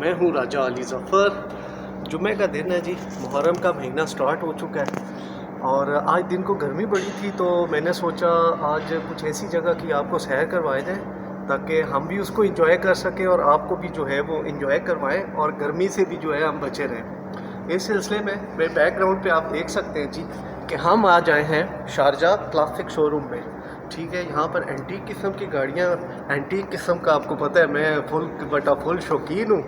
मैं हूँ राजा अली ज़फ़र। जुम्मे का दिन है जी, मुहर्रम का महीना स्टार्ट हो चुका है और आज दिन को गर्मी बड़ी थी तो मैंने सोचा आज कुछ ऐसी जगह की आपको सैर करवाए जाए ताकि हम भी उसको एंजॉय कर सकें और आपको भी जो है वो एंजॉय करवाएं और गर्मी से भी जो है हम बचे रहें। इस सिलसिले में मेरे बैकग्राउंड पे आप देख सकते हैं जी कि हम आज आए हैं शारजाह क्लासिक शोरूम में। ठीक है, यहाँ पर एंटीक किस्म की गाड़ियाँ, एंटीक किस्म का आपको पता है मैं फुल शौकीन हूँ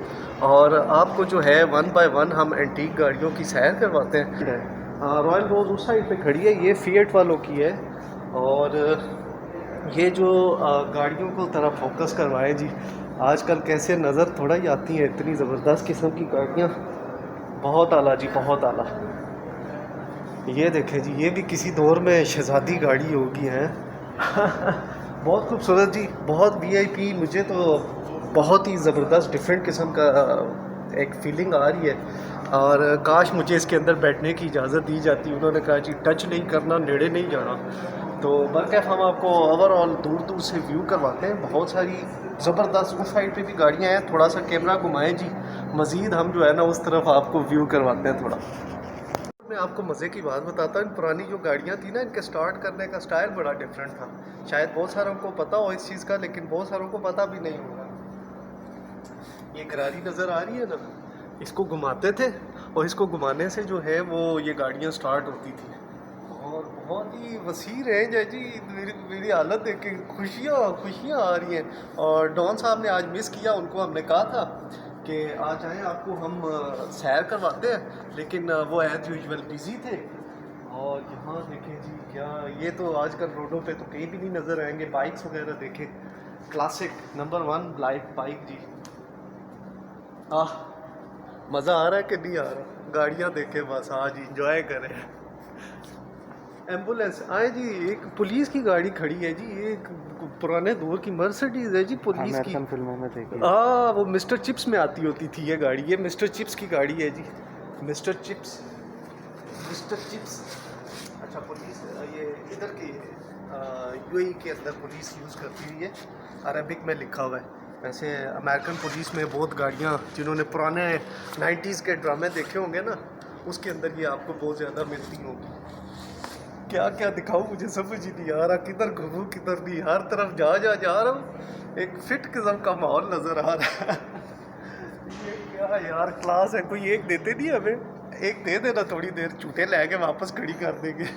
और आपको जो है 1 बाय 1 हम एंटीक गाड़ियों की सैर करवाते हैं। रॉयल रोज़ उस साइड पे खड़ी है, ये फिएट वालों की है और ये जो गाड़ियों को तरफ फोकस करवाएं जी। आजकल कैसे नज़र थोड़ा ही आती हैं, इतनी ज़बरदस्त किस्म की गाड़ियाँ, बहुत आला जी, बहुत आला। ये देखें जी, ये भी किसी दौर में शहज़ादी गाड़ी होगी है। बहुत खूबसूरत जी, बहुत वीआईपी। मुझे तो बहुत ही ज़बरदस्त डिफरेंट किस्म का एक फ़ीलिंग आ रही है और काश मुझे इसके अंदर बैठने की इजाज़त दी जाती। उन्होंने कहा जी टच नहीं करना, नेड़े नहीं जाना। तो बरकैफ हम आपको ओवरऑल दूर दूर से व्यू करवाते हैं। बहुत सारी ज़बरदस्त उस साइड पे भी गाड़ियाँ हैं, थोड़ा सा कैमरा घुमाएं जी, मज़ीद हम जो है ना उस तरफ आपको व्यू करवाते हैं थोड़ा। मैं आपको मज़े की बात बताता हूँ, पुरानी जो गाड़ियाँ थी ना, इनके स्टार्ट करने का स्टाइल बड़ा डिफरेंट था। शायद बहुत सारों को पता हो इस चीज़ का, लेकिन बहुत सारों को पता भी नहीं होगा। ये गरारी नज़र आ रही है ना, इसको घुमाते थे और इसको घुमाने से जो है वो ये गाड़ियाँ स्टार्ट होती थी और बहुत ही वसी रेंज है जी। मेरी हालत देख के खुशियाँ आ रही हैं। और डॉन साहब ने आज मिस किया, उनको हमने कहा था कि आज आए आपको हम सैर करवाते हैं, लेकिन वो एज़ यूजुअल बिज़ी थे। और यहाँ देखें जी, क्या ये तो आजकल रोडों पे तो कहीं भी नहीं नज़र आएंगे। बाइक्स वगैरह देखें, क्लासिक नंबर 1 बाइक जी। मज़ा आ रहा है कि नहीं आ रहा? गाड़ियाँ देखें बस, आज इंजॉय करें। एम्बुलेंस आए जी, एक पुलिस की गाड़ी खड़ी है जी, ये पुराने दौर की मर्सिडीज है जी पुलिस की। फिल्मों में देखी। वो मिस्टर चिप्स में आती होती थी ये गाड़ी, ये मिस्टर चिप्स की गाड़ी है जी। Mister chips. अच्छा, पुलिस ये इधर की यूएई के अंदर पुलिस यूज़ करती हुई है, अरबिक में लिखा हुआ है। वैसे अमेरिकन पुलिस में बहुत गाड़ियाँ, जिन्होंने पुराने 90s के ड्रामे देखे होंगे ना, उसके अंदर ये आपको बहुत ज़्यादा मिलती होंगी। क्या क्या दिखाऊं, मुझे समझ ही नहीं आ रहा, किधर घूमूं किधर नहीं। हर तरफ जा रहा हूँ, एक फिट किस्म का माहौल नज़र आ रहा है। ये क्या यार क्लास है, कोई एक देते नहीं हमें? एक दे देना, थोड़ी देर झूठे लेके वापस खड़ी कर देंगे।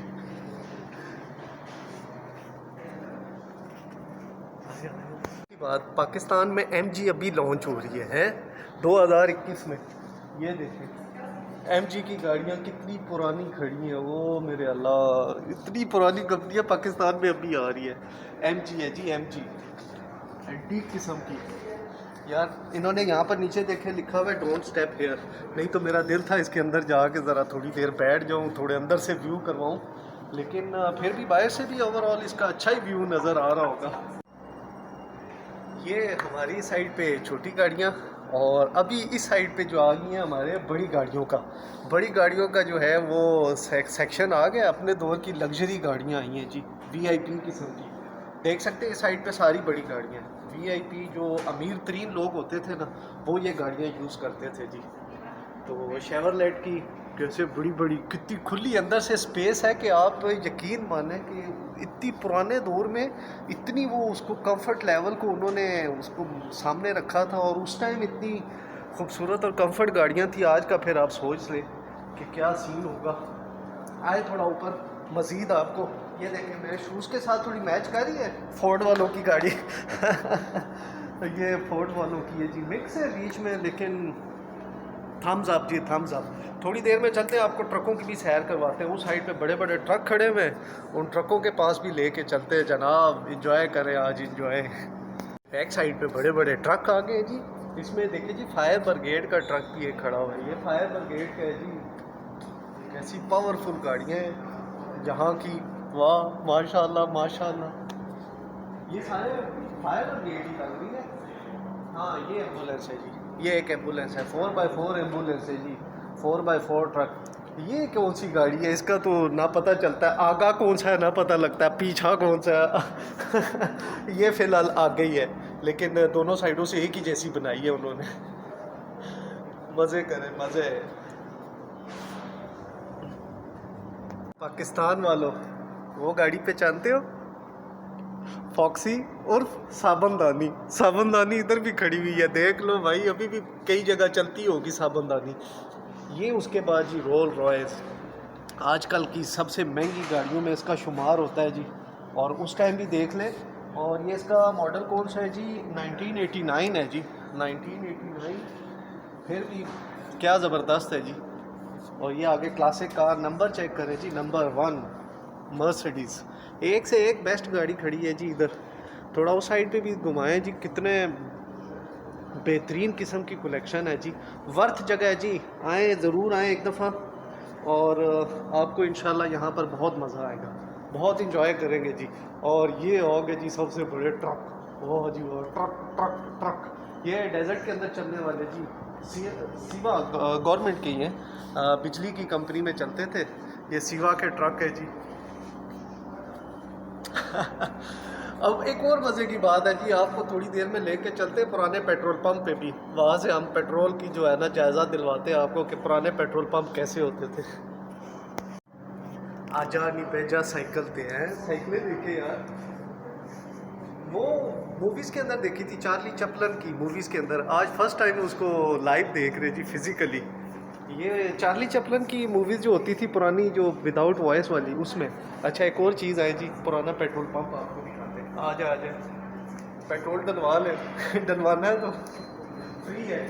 बात पाकिस्तान में MG अभी लॉन्च हो रही है 2021 में। ये देखें MG की गाड़ियाँ कितनी पुरानी खड़ी हैं, वो मेरे अल्लाह, इतनी पुरानी कंपनियाँ पाकिस्तान में अभी आ रही है। MG है जी, MG एंटीक किस्म की यार। इन्होंने यहाँ पर नीचे देखे लिखा हुआ है डोंट स्टेप हेयर। नहीं तो मेरा दिल था इसके अंदर जाके ज़रा थोड़ी देर बैठ जाऊँ, थोड़े अंदर से व्यू करवाऊँ, लेकिन फिर भी बाहर से भी ओवरऑल इसका अच्छा ही व्यू नज़र आ रहा होगा। ये हमारी साइड पे छोटी गाड़ियाँ और अभी इस साइड पे जो आ गई हैं हमारे बड़ी गाड़ियों का जो है वो सेक्शन आ गया। अपने दौर की लग्जरी गाड़ियाँ आई हैं जी, VIP किस्म की। देख सकते हैं इस साइड पे सारी बड़ी गाड़ियाँ, VIP जो अमीर तरीन लोग होते थे ना, वो ये गाड़ियाँ यूज़ करते थे जी। तो शेवरलेट की कैसे बड़ी कितनी खुली अंदर से स्पेस है कि आप यकीन माने कि इतनी पुराने दौर में इतनी वो उसको कंफर्ट लेवल को उन्होंने उसको सामने रखा था और उस टाइम इतनी खूबसूरत और कंफर्ट गाड़ियाँ थी। आज का फिर आप सोच लें कि क्या सीन होगा। आए थोड़ा ऊपर मज़ीद आपको ये देखें, मेरे शूज़ के साथ थोड़ी मैच कर रही है फोर्ड वालों की गाड़ी। ये फोर्ड वालों की है जी, मिक्स है बीच में, लेकिन थम्स अप जी, थम्स अप। थोड़ी देर में चलते हैं, आपको ट्रकों की भी सैर करवाते हैं। उस साइड पे बड़े बड़े ट्रक खड़े हुए हैं, उन ट्रकों के पास भी लेके चलते हैं जनाब, इंजॉय करें आज इंजॉय। बैक साइड पे बड़े बड़े ट्रक आ गए जी। इसमें देखिए जी फायर ब्रिगेड का ट्रक भी एक खड़ा हुआ है, ये फायर ब्रिगेड का है जी। कैसी पावरफुल गाड़ियाँ हैं यहाँ की, वाह माशाल्लाह माशाल्लाह। ये सारे फायर ब्रिगेड ही लग रही है। हाँ ये एम्बुलेंस है जी, ये एक एम्बुलेंस है, 4x4 एम्बुलेंस है जी, 4x4 ट्रक। ये कौन सी गाड़ी है, इसका तो ना पता चलता है आगा कौन सा है ना पता लगता है पीछा कौन सा है। ये फ़िलहाल आगे ही है, लेकिन दोनों साइडों से एक ही जैसी बनाई है उन्होंने। मज़े करें, मज़े है। पाकिस्तान वालों, वो गाड़ी पहचानते हो, फॉक्सी और साबुनदानी। साबुनदानी इधर भी खड़ी हुई है, देख लो भाई, अभी भी कई जगह चलती होगी साबुनदानी। ये उसके बाद जी रोल रॉयस, आजकल की सबसे महंगी गाड़ियों में इसका शुमार होता है जी, और उस टाइम भी देख लें। और ये इसका मॉडल कौन सा है जी, 1989 है जी, 1989। फिर भी क्या ज़बरदस्त है जी। और ये आगे क्लासिक कार, नंबर चेक करें जी, नंबर 1 मर्सिडीज़। एक से एक बेस्ट गाड़ी खड़ी है जी इधर। थोड़ा उस साइड पे भी घुमाएं जी, कितने बेहतरीन किस्म की कलेक्शन है जी। वर्थ जगह है जी, आएँ ज़रूर आएँ एक दफ़ा, और आपको इंशाल्लाह यहाँ पर बहुत मज़ा आएगा, बहुत इंजॉय करेंगे जी। और ये हो गए जी सबसे बड़े ट्रक, वाह जी वाह, ट्रक ट्रक ट्रक। ये डेजर्ट के अंदर चलने वाले जी, सिवा गवर्नमेंट के ही हैं, बिजली की कंपनी में चलते थे। ये सिवा के ट्रक है जी। अब एक और मज़े की बात है जी, आपको थोड़ी देर में लेके चलते पुराने पेट्रोल पंप पे भी, वहाँ से हम पेट्रोल की जो है ना जायज़ा दिलवाते हैं आपको कि पुराने पेट्रोल पंप कैसे होते थे। आजा नहीं बेजा साइकिल थे हैं, साइकिलें देखे यार। वो मूवीज़ के अंदर देखी थी, चार्ली चैपलिन की मूवीज़ के अंदर, आज फर्स्ट टाइम उसको लाइव देख रहे जी फिज़िकली। ये चार्ली चैपलिन की मूवीज़ जो होती थी पुरानी, जो विदाउट वॉइस वाली, उसमें। अच्छा एक और चीज़ है जी, पुराना पेट्रोल पंप आपको दिखाते हैं, आ जा पेट्रोल डलवा ले। डलवाना है तो फ्री है।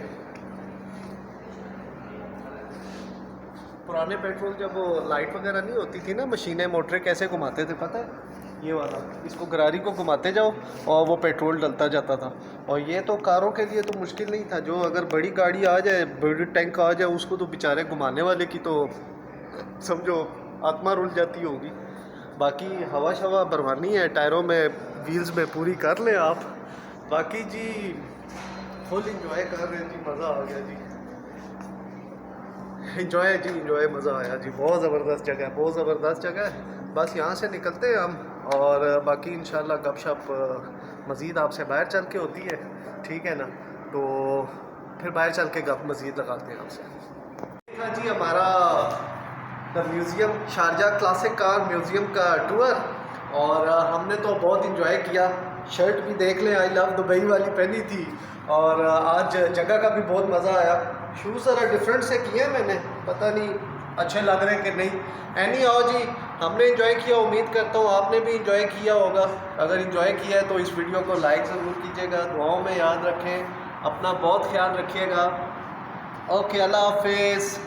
पुराने पेट्रोल जब लाइट वगैरह नहीं होती थी ना, मशीनें मोटरें कैसे घुमाते थे पता है, ये वाला, इसको गरारी को घुमाते जाओ और वो पेट्रोल डलता जाता था। और ये तो कारों के लिए तो मुश्किल नहीं था, जो अगर बड़ी गाड़ी आ जाए, बड़ी टैंक आ जाए, उसको तो बेचारे घुमाने वाले की तो समझो आत्मा रुल जाती होगी। बाकी हवा शवा भरवानी है टायरों में, व्हील्स में पूरी कर लें आप। बाकी जी फुल इंजॉय कर रहे जी, मज़ा आ गया जी, इंजॉय जी इंजॉय, मज़ा आया जी। बहुत ज़बरदस्त जगह है, बहुत ज़बरदस्त जगह है। बस यहाँ से निकलते हैं हम, और बाकी इंशाल्लाह गपशप मज़ीद आपसे बाहर चल के होती है, ठीक है ना। तो फिर बाहर चल के गप मज़ीद लगाते हैं आपसे। हाँ जी, हमारा the museum, Sharjah classic car museum का टूर, और हमने तो बहुत इंजॉय किया। शर्ट भी देख लें, आई लव दुबई वाली पहनी थी, और आज जगह का भी बहुत मज़ा आया। शूज़ ज़रा डिफरेंट से किए हैं मैंने, पता नहीं अच्छे लग रहे हैं कि नहीं। एनी आओ जी, हमने इंजॉय किया, उम्मीद करता हूँ आपने भी इंजॉय किया होगा। अगर इंजॉय किया है तो इस वीडियो को लाइक ज़रूर कीजिएगा, दुआओं में याद रखें, अपना बहुत ख्याल रखिएगा। ओके, अल्लाह हाफिज़।